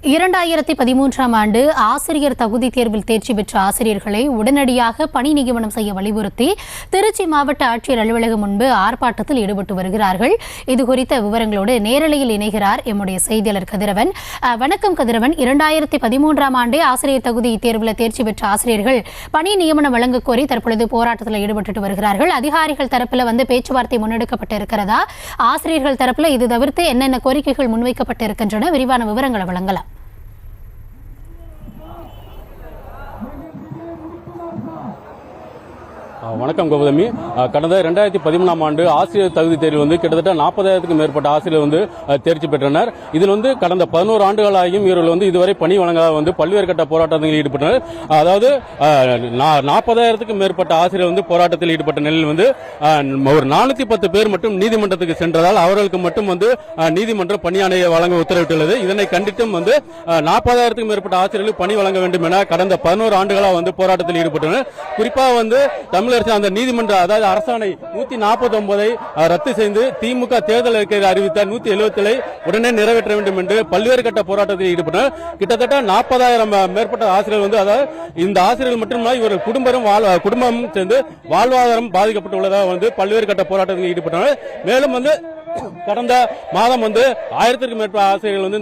2013ஆம் ஆண்டு ஆசிரியர் தகுதி தேர்வில் தேர்ச்சி பெற்ற ஆசிரியர்களை உடனடியாக பணி நியமனம் செய்ய வலியுறுத்தி திருச்சி மாவட்ட ஆட்சியர் அலுவலகம் முன்பு ஆர்ப்பாட்டத்தில் ஈடுபட்டு வருகிறார்கள். இதுகுறித்த விவரங்களோடு நேரலையில் இணைகிறார் எம்முடைய செய்தியாளர் கதிரவன். வணக்கம் கதிரவன். 2013ஆம் ஆண்டு ஆசிரியர் தகுதி தேர்வில் தேர்ச்சி பெற்ற ஆசிரியர்கள் பணி நியமனம் வழங்க கோரி தற்பொழுது போராட்டத்தில் ஈடுபட்டு வருகிறார்கள். அதிகாரிகள் தரப்பில் பேச்சுவார்த்தை முன்னெடுக்கப்பட்டு இருக்கிறதா? ஆசிரியர்கள் தரப்பில் இது தவிர்த்து என்னென்ன கோரிக்கைகள் முன்வைக்கப்பட்டு இருக்கின்றன? விரிவான விவரங்களை வழங்கலாம். வணக்கம் கௌதமி. கடந்த 2013ஆம் ஆண்டு ஆசிரியர் தகுதி தேர்வில் கிட்டத்தட்ட 40,000க்கும் மேற்பட்ட ஆசிரியர் தேர்ச்சி பெற்றனர். இதில் கடந்த 11 ஆண்டுகளாகியும் இவர்கள் இதுவரை பணி வழங்காத பல்வேறு கட்ட போராட்டத்தில் ஈடுபட்டனர். அதாவது 40,000க்கும் மேற்பட்ட ஆசிரியர் போராட்டத்தில் ஈடுபட்ட நிலையில் ஒரு 410 பேர் மட்டும் நீதிமன்றத்துக்கு சென்றதால் அவர்களுக்கு மட்டும் நீதிமன்றம் பணியாணையை வழங்க உத்தரவிட்டுள்ளது. இதனை கண்டித்தும் 40,000க்கும் மேற்பட்ட ஆசிரியர்களுக்கு பணி வழங்க வேண்டும் என கடந்த 11 ஆண்டுகளாக போராட்டத்தில் ஈடுபட்டனர். குறிப்பாக தமிழக அந்த நீதிமன்ற அதாவது அரசாணை 149 ரத்து செய்து திமுக தேர்தல் அறிக்கையில் அறிவித்த 177 உடனே நிறைவேற்ற வேண்டும் என்று பல்வேறு கட்ட போராட்டத்தில் ஈடுபட்டனர். கிட்டத்தட்ட 40,000 மேற்பட்ட ஆசிரியர்கள் அதாவது இந்த ஆசிரியர்கள் மட்டுமல்ல இவர்கள் குடும்பமும் சேர்ந்து வாழ்வாதாரம் பாதிக்கப்பட்டுள்ளதாக பல்வேறு கட்ட போராட்டத்தில் ஈடுபட்டனர். மேலும் கடந்த மாதம் 1000க்கும் மேற்பட்ட ஆசிரியர்கள்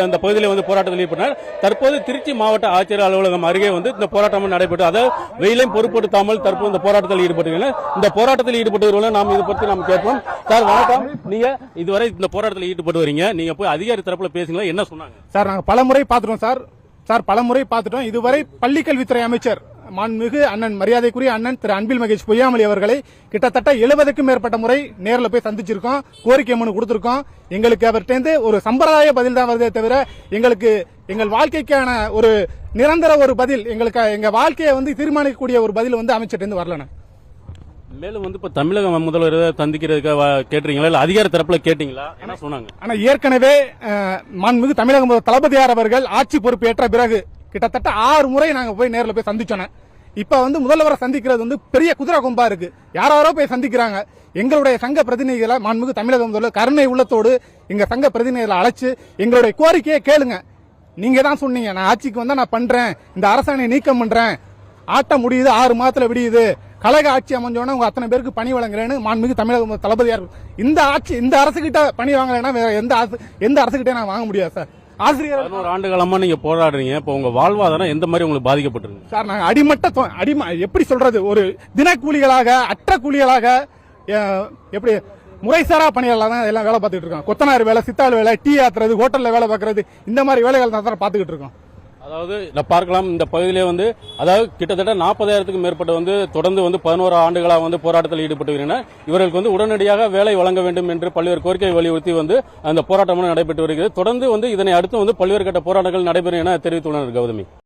இந்த பகுதியில் போராட்டத்தில் ஈடுபட்டனர். தற்போது திருச்சி மாவட்ட ஆட்சியர் அலுவலகம் அருகே இந்த போராட்டம் நடைபெற்று அதாவது வெயிலையும் பொருட்படுத்தாமல் தற்போது இந்த போராட்டத்தில் ஈடுபட்டுள்ளனர். இந்த போராட்டத்தில் ஈடுபட்டவர்களை நாம் இது பற்றி நாம் கேட்போம். சார் வணக்கம். நீங்க இதுவரை இந்த போராட்டத்தில் ஈடுபட்டு வரீங்க. நீங்க போய் அதிகாரி தரப்புல பேசுங்களா, என்ன சொன்னாங்க? சார் நாங்க பலமுறை பார்த்துட்டோம் சார் பலமுறை பார்த்துட்டோம். இதுவரை பள்ளிக்கல்வித்துறை அமைச்சர் மாண்புமிகு அண்ணன் மரியாதைக்குரிய அண்ணன் திரு அன்பில் மகேஷ் பொய்யாமொழி அவர்களை கிட்டத்தட்ட 70க்கும் மேற்பட்ட முறை நேரில் போய் சந்திச்சிருக்கோம், கோரிக்கை மனு கொடுத்திருக்கோம். எங்களுக்கு அவர்கிட்ட ஒரு சம்பிரதாய பதில் தான் வருதே தவிர எங்களுக்கு எங்கள் வாழ்க்கைக்கான ஒரு நிரந்தர ஒரு பதில், எங்களுக்கு எங்க வாழ்க்கையை தீர்மானிக்கக்கூடிய ஒரு பதில் அமைச்சர்கிட்ட வரலண்ணா. மேலும் இப்ப தமிழக முதல்வர் சந்திக்கிறதுக்கு கேட்டீங்களா, இல்ல அதிகார தரப்புல கேட்டீங்களா, என்ன சொன்னாங்க? ஆனா ஏற்கனவே மாண்புமிகு தமிழக முதல்வர் தளபதியார் அவர்கள் ஆட்சி பொறுப்பேற்ற பிறகு கிட்டத்தட்ட 6 முறை நாங்க போய் நேரில் போய் சந்திச்சோம். இப்ப முதல்வரை சந்திக்கிறது பெரிய குதிரை கொம்பா இருக்கு. யாரோ போய் சந்திக்கிறாங்க. எங்களுடைய சங்க பிரதிநிதிகளை மாண்புமிகு தமிழக முதல்வர் கருணை உள்ளத்தோடு எங்க சங்க பிரதிநிதிகளை அழைச்சு எங்களுடைய கோரிக்கையை கேளுங்க. நீங்க தான் சொன்னீங்க நான் ஆட்சிக்கு நான் பண்றேன், இந்த அரசாணையை நீக்கம் பண்றேன், ஆட்டம் முடியுது 6 மாதத்துல விடியுது, கழக ஆட்சி அமைஞ்சோன்னா உங்க அத்தனை பேருக்கு பணி வழங்குறேன்னு மாண்புமிகு தமிழக தளபதியார் இந்த அரசுகிட்ட பணி வாங்கலைன்னா வேற எந்த அரசுகிட்டே நான் வாங்க முடியாது சார். ஆசிரியர் 11 ஆண்டுகளமா நீங்க போராடுறீங்க. இப்ப உங்க வாழ்வாதாரம் எந்த மாதிரி உங்களுக்கு பாதிக்கப்பட்டிருக்கு? சார் நாங்க அடிமை எப்படி சொல்றது, ஒரு தினக்கூலிகளாக அற்ற கூலிகளாக எப்படி முறைசாரா பணியாளர் தான் எல்லாம் வேலை பார்த்துட்டு இருக்கோம். கொத்தனார் வேலை, சித்தாள் வேலை, டீ ஆத்துறது, ஹோட்டல்ல வேலை பார்க்கறது, இந்த மாதிரி வேலைகள் தான் பார்த்துக்கிட்டு இருக்கோம். அதாவது பார்க்கலாம் இந்த பகுதியிலே அதாவது கிட்டத்தட்ட 40,000க்கும் மேற்பட்ட தொடர்ந்து 11 ஆண்டுகளாக போராட்டத்தில் ஈடுபட்டு வருகின்றனர். இவர்களுக்கு உடனடியாக வேலை வழங்க வேண்டும் என்று பல்வேறு கோரிக்கை வலியுறுத்தி அந்த போராட்டம் நடைபெற்று வருகிறது. தொடர்ந்து இதனை அடுத்து பல்வேறு கட்ட போராட்டங்கள் நடைபெறும் என தெரிவித்துள்ளனர். கௌதமி.